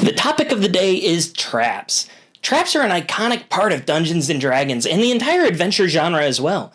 The topic of the day is traps. Traps are an iconic part of Dungeons & Dragons and the entire adventure genre as well.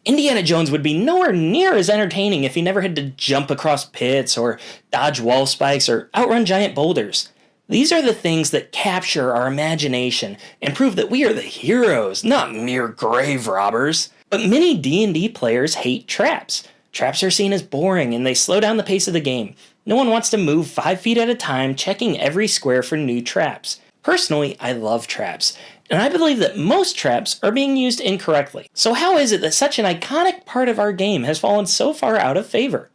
Indiana Jones would be nowhere near as entertaining if he never had to jump across pits or dodge wall spikes or outrun giant boulders. These are the things that capture our imagination and prove that we are the heroes, not mere grave robbers. But many D&D players hate traps. Traps are seen as boring and they slow down the pace of the game. No one wants to move 5 feet at a time, checking every square for new traps. Personally, I love traps, and I believe that most traps are being used incorrectly. So how is it that such an iconic part of our game has fallen so far out of favor?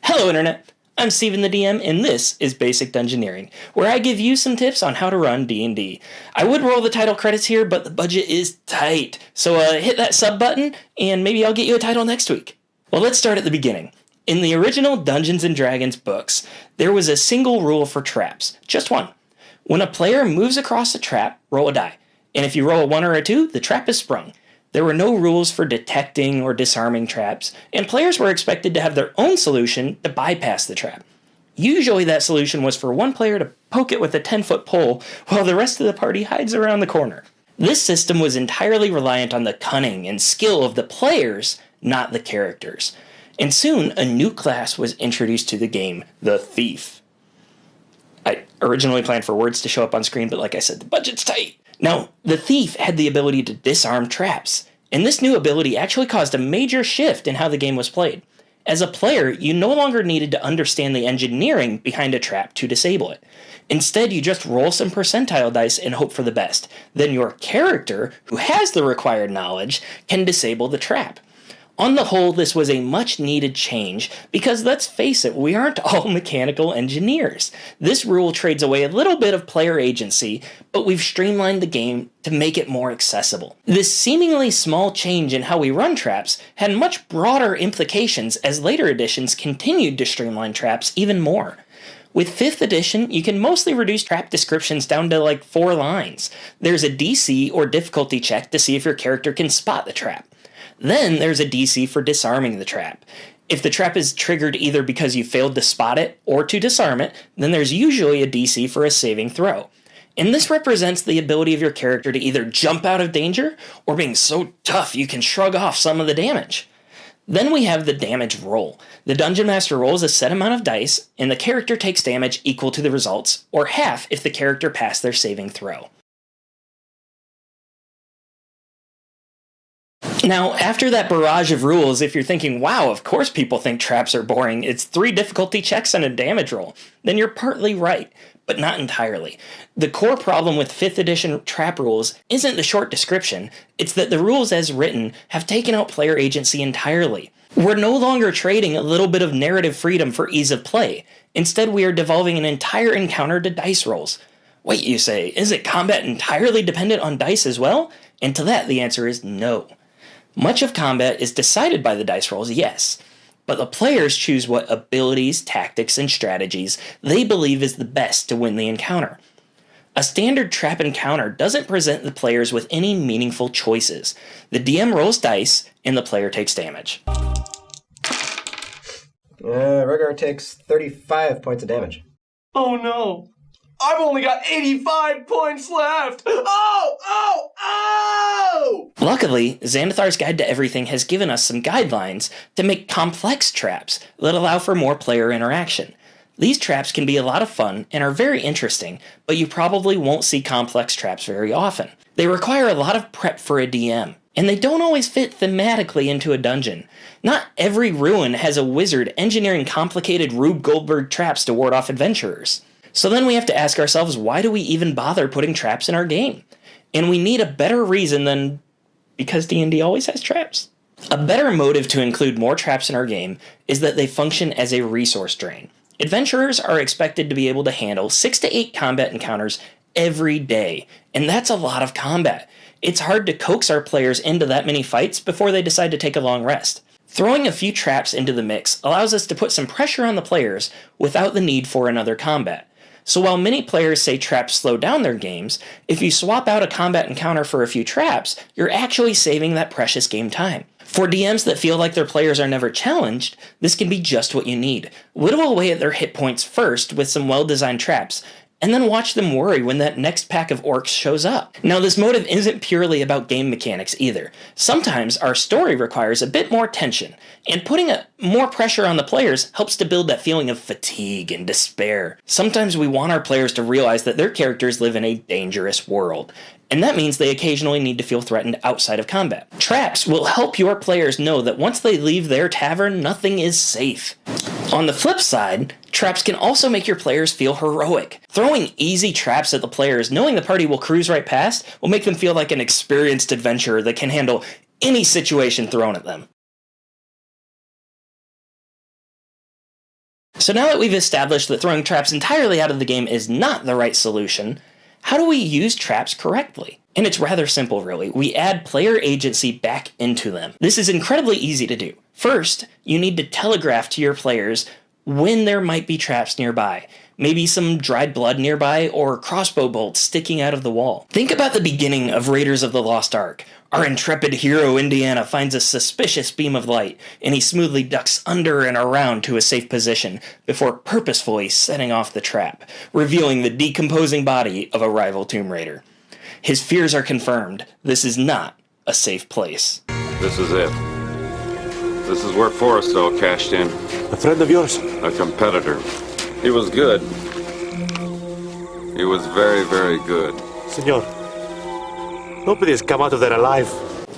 Hello Internet, I'm Steven the DM, and this is Basic Dungeoneering, where I give you some tips on how to run D&D. I would roll the title credits here, but the budget is tight, so hit that sub button, and maybe I'll get you a title next week. Well, let's start at the beginning. In the original Dungeons & Dragons books, there was a single rule for traps, just one. When a player moves across a trap, roll a die, and if you roll a 1 or a 2, the trap is sprung. There were no rules for detecting or disarming traps, and players were expected to have their own solution to bypass the trap. Usually that solution was for one player to poke it with a 10-foot pole while the rest of the party hides around the corner. This system was entirely reliant on the cunning and skill of the players, not the characters. And soon, a new class was introduced to the game, the Thief. I originally planned for words to show up on screen, but like I said, the budget's tight. Now, the Thief had the ability to disarm traps, and this new ability actually caused a major shift in how the game was played. As a player, you no longer needed to understand the engineering behind a trap to disable it. Instead, you just roll some percentile dice and hope for the best. Then your character, who has the required knowledge, can disable the trap. On the whole, this was a much-needed change because, let's face it, we aren't all mechanical engineers. This rule trades away a little bit of player agency, but we've streamlined the game to make it more accessible. This seemingly small change in how we run traps had much broader implications as later editions continued to streamline traps even more. With 5th edition, you can mostly reduce trap descriptions down to like 4 lines. There's a DC or difficulty check to see if your character can spot the trap. Then there's a DC for disarming the trap. If the trap is triggered either because you failed to spot it or to disarm it, then there's usually a DC for a saving throw. And this represents the ability of your character to either jump out of danger or being so tough you can shrug off some of the damage. Then we have the damage roll. The Dungeon Master rolls a set amount of dice, and the character takes damage equal to the results, or half if the character passed their saving throw. Now, after that barrage of rules, if you're thinking, wow, of course people think traps are boring, it's 3 difficulty checks and a damage roll, then you're partly right, but not entirely. The core problem with 5th edition trap rules isn't the short description, it's that the rules as written have taken out player agency entirely. We're no longer trading a little bit of narrative freedom for ease of play. Instead, we are devolving an entire encounter to dice rolls. Wait, you say, isn't combat entirely dependent on dice as well? And to that, the answer is no. Much of combat is decided by the dice rolls, yes, but the players choose what abilities, tactics, and strategies they believe is the best to win the encounter. A standard trap encounter doesn't present the players with any meaningful choices. The DM rolls dice, and the player takes damage. Rogar takes 35 points of damage. Oh no! I've only got 85 points left! Oh! Luckily, Xanathar's Guide to Everything has given us some guidelines to make complex traps that allow for more player interaction. These traps can be a lot of fun and are very interesting, but you probably won't see complex traps very often. They require a lot of prep for a DM, and they don't always fit thematically into a dungeon. Not every ruin has a wizard engineering complicated Rube Goldberg traps to ward off adventurers. So then we have to ask ourselves, why do we even bother putting traps in our game? And we need a better reason than because D&D always has traps. A better motive to include more traps in our game is that they function as a resource drain. Adventurers are expected to be able to handle 6 to 8 combat encounters every day, and that's a lot of combat. It's hard to coax our players into that many fights before they decide to take a long rest. Throwing a few traps into the mix allows us to put some pressure on the players without the need for another combat. So while many players say traps slow down their games, if you swap out a combat encounter for a few traps, you're actually saving that precious game time. For DMs that feel like their players are never challenged, this can be just what you need. Whittle away at their hit points first with some well-designed traps, and then watch them worry when that next pack of orcs shows up. Now, this motive isn't purely about game mechanics either. Sometimes our story requires a bit more tension, and putting more pressure on the players helps to build that feeling of fatigue and despair. Sometimes we want our players to realize that their characters live in a dangerous world, and that means they occasionally need to feel threatened outside of combat. Traps will help your players know that once they leave their tavern, nothing is safe. On the flip side, traps can also make your players feel heroic. Throwing easy traps at the players, knowing the party will cruise right past, will make them feel like an experienced adventurer that can handle any situation thrown at them. So now that we've established that throwing traps entirely out of the game is not the right solution, how do we use traps correctly? And it's rather simple, really. We add player agency back into them. This is incredibly easy to do. First, you need to telegraph to your players when there might be traps nearby. Maybe some dried blood nearby or crossbow bolts sticking out of the wall. Think about the beginning of Raiders of the Lost Ark. Our intrepid hero Indiana finds a suspicious beam of light, and he smoothly ducks under and around to a safe position before purposefully setting off the trap, revealing the decomposing body of a rival Tomb Raider. His fears are confirmed. This is not a safe place. This is it. This is where Forrestal cashed in. A friend of yours? A competitor. He was good. He was very, very good. Senor, nobody has come out of there alive.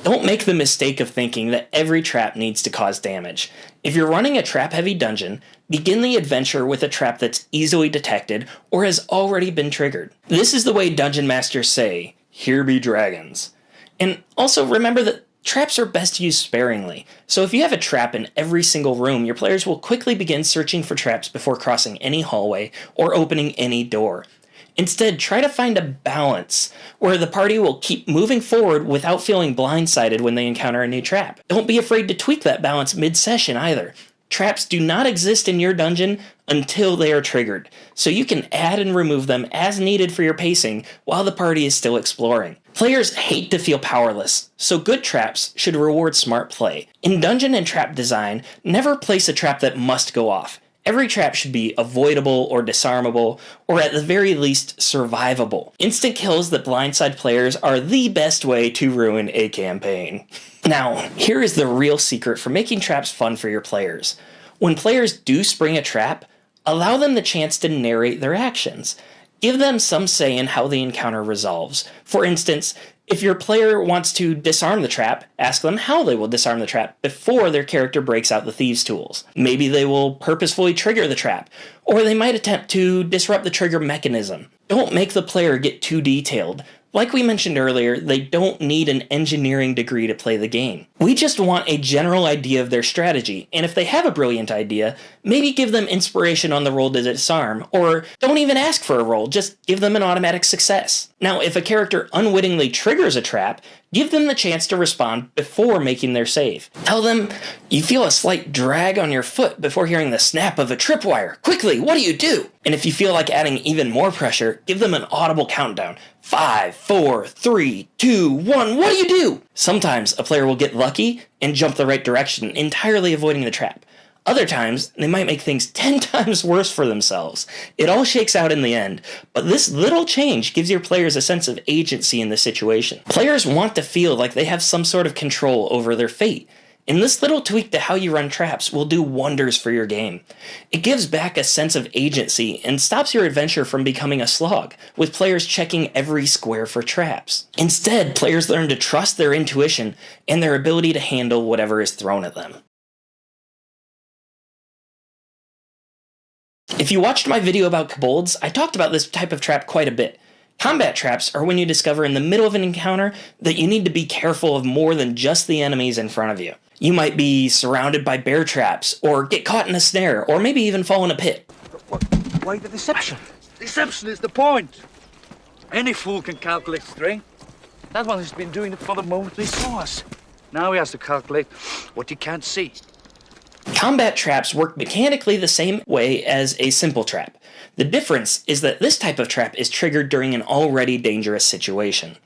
Don't make the mistake of thinking that every trap needs to cause damage. If you're running a trap-heavy dungeon, begin the adventure with a trap that's easily detected or has already been triggered. This is the way dungeon masters say, "Here be dragons." And also remember that traps are best used sparingly, so if you have a trap in every single room, your players will quickly begin searching for traps before crossing any hallway or opening any door. Instead, try to find a balance where the party will keep moving forward without feeling blindsided when they encounter a new trap. Don't be afraid to tweak that balance mid-session either. Traps do not exist in your dungeon until they are triggered, so you can add and remove them as needed for your pacing while the party is still exploring. Players hate to feel powerless, so good traps should reward smart play. In dungeon and trap design, never place a trap that must go off. Every trap should be avoidable or disarmable, or at the very least, survivable. Instant kills that blindside players are the best way to ruin a campaign. Now, here is the real secret for making traps fun for your players. When players do spring a trap, allow them the chance to narrate their actions. Give them some say in how the encounter resolves. For instance, if your player wants to disarm the trap, ask them how they will disarm the trap before their character breaks out the thieves' tools. Maybe they will purposefully trigger the trap, or they might attempt to disrupt the trigger mechanism. Don't make the player get too detailed. Like we mentioned earlier, they don't need an engineering degree to play the game. We just want a general idea of their strategy, and if they have a brilliant idea, maybe give them inspiration on the roll to disarm, or don't even ask for a roll, just give them an automatic success. Now, if a character unwittingly triggers a trap, give them the chance to respond before making their save. Tell them you feel a slight drag on your foot before hearing the snap of a tripwire. Quickly, what do you do? And if you feel like adding even more pressure, give them an audible countdown. 5, 4, 3, 2, 1, what do you do? Sometimes a player will get lucky and jump the right direction, entirely avoiding the trap. Other times, they might make things 10 times worse for themselves. It all shakes out in the end, but this little change gives your players a sense of agency in the situation. Players want to feel like they have some sort of control over their fate, and this little tweak to how you run traps will do wonders for your game. It gives back a sense of agency and stops your adventure from becoming a slog, with players checking every square for traps. Instead, players learn to trust their intuition and their ability to handle whatever is thrown at them. If you watched my video about kobolds, I talked about this type of trap quite a bit. Combat traps are when you discover in the middle of an encounter that you need to be careful of more than just the enemies in front of you. You might be surrounded by bear traps, or get caught in a snare, or maybe even fall in a pit. Why the deception? Deception is the point. Any fool can calculate strength. That one has been doing it for the moment he saw us. Now he has to calculate what he can't see. Combat traps work mechanically the same way as a simple trap. The difference is that this type of trap is triggered during an already dangerous situation.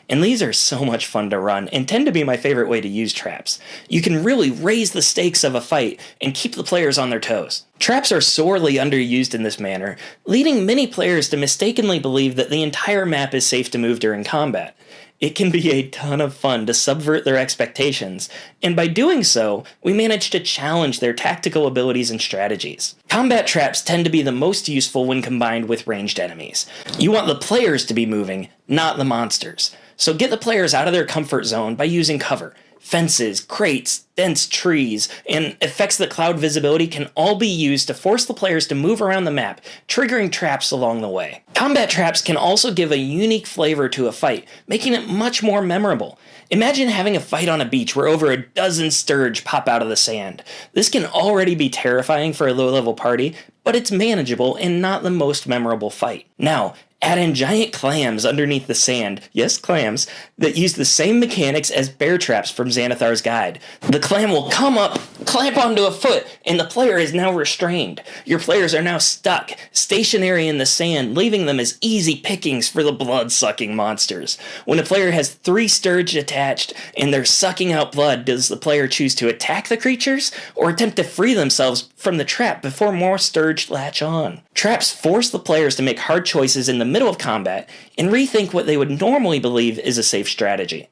and these are so much fun to run and tend to be my favorite way to use traps. You can really raise the stakes of a fight and keep the players on their toes. Traps are sorely underused in this manner, leading many players to mistakenly believe that the entire map is safe to move during combat. It can be a ton of fun to subvert their expectations, and by doing so, we manage to challenge their tactical abilities and strategies. Combat traps tend to be the most useful when combined with ranged enemies. You want the players to be moving, not the monsters. So get the players out of their comfort zone by using cover. Fences, crates, dense trees, and effects that cloud visibility can all be used to force the players to move around the map, triggering traps along the way. Combat traps can also give a unique flavor to a fight, making it much more memorable. Imagine having a fight on a beach where over a dozen sturge pop out of the sand. This can already be terrifying for a low-level party, but it's manageable and not the most memorable fight. Now, add in giant clams underneath the sand, yes clams, that use the same mechanics as bear traps from Xanathar's Guide. The clam will come up, clamp onto a foot, and the player is now restrained. Your players are now stuck, stationary in the sand, leaving them as easy pickings for the blood-sucking monsters. When a player has 3 sturge attached and they're sucking out blood, does the player choose to attack the creatures or attempt to free themselves from the trap before more sturge latch on? Traps force the players to make hard choices in the middle of combat and rethink what they would normally believe is a safe strategy.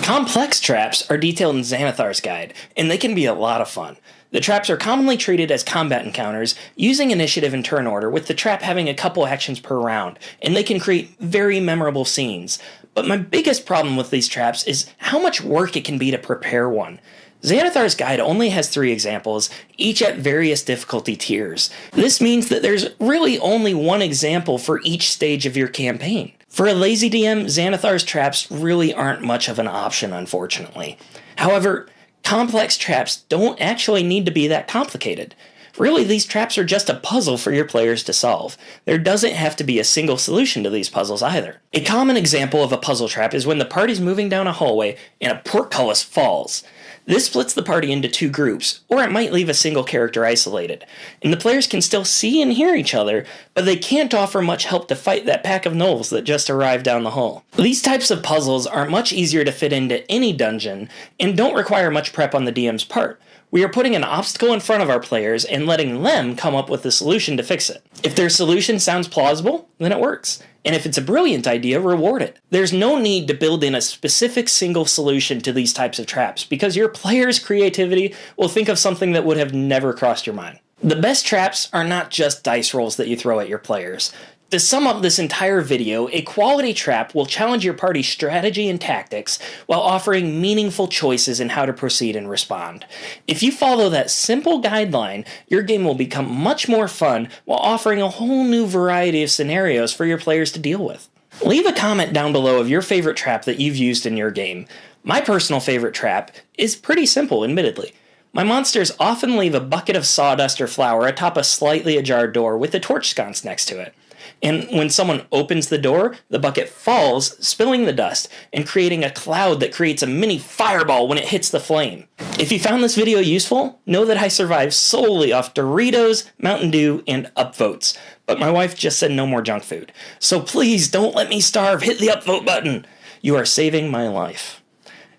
Complex traps are detailed in Xanathar's Guide, and they can be a lot of fun. The traps are commonly treated as combat encounters, using initiative and turn order, with the trap having a couple actions per round, and they can create very memorable scenes. But my biggest problem with these traps is how much work it can be to prepare one. Xanathar's Guide only has 3 examples, each at various difficulty tiers. This means that there's really only one example for each stage of your campaign. For a lazy DM, Xanathar's traps really aren't much of an option, unfortunately. However, complex traps don't actually need to be that complicated. Really, these traps are just a puzzle for your players to solve. There doesn't have to be a single solution to these puzzles either. A common example of a puzzle trap is when the party's moving down a hallway and a portcullis falls. This splits the party into 2 groups, or it might leave a single character isolated, and the players can still see and hear each other, but they can't offer much help to fight that pack of gnolls that just arrived down the hall. These types of puzzles are much easier to fit into any dungeon, and don't require much prep on the DM's part. We are putting an obstacle in front of our players and letting them come up with a solution to fix it. If their solution sounds plausible, then it works. And if it's a brilliant idea, reward it. There's no need to build in a specific single solution to these types of traps, because your players' creativity will think of something that would have never crossed your mind. The best traps are not just dice rolls that you throw at your players. To sum up this entire video, a quality trap will challenge your party's strategy and tactics while offering meaningful choices in how to proceed and respond. If you follow that simple guideline, your game will become much more fun while offering a whole new variety of scenarios for your players to deal with. Leave a comment down below of your favorite trap that you've used in your game. My personal favorite trap is pretty simple, admittedly. My monsters often leave a bucket of sawdust or flour atop a slightly ajar door with a torch sconce next to it. And when someone opens the door, the bucket falls, spilling the dust, and creating a cloud that creates a mini fireball when it hits the flame. If you found this video useful, know that I survived solely off Doritos, Mountain Dew, and upvotes. But my wife just said no more junk food. So please don't let me starve, hit the upvote button. You are saving my life.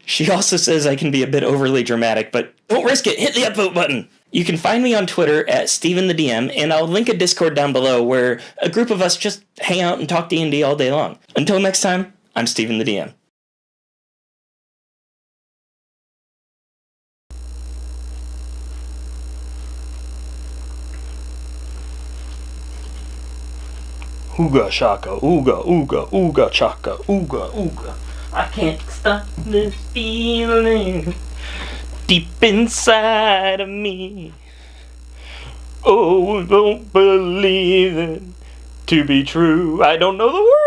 She also says I can be a bit overly dramatic, but don't risk it, hit the upvote button. You can find me on Twitter at StevenTheDM, and I'll link a Discord down below where a group of us just hang out and talk D&D all day long. Until next time, I'm Steven the DM. Ooga shaka, ooga, ooga, ooga chaka, ooga, ooga. I can't stop this feeling deep inside of me. Oh, don't believe it to be true. I don't know the words.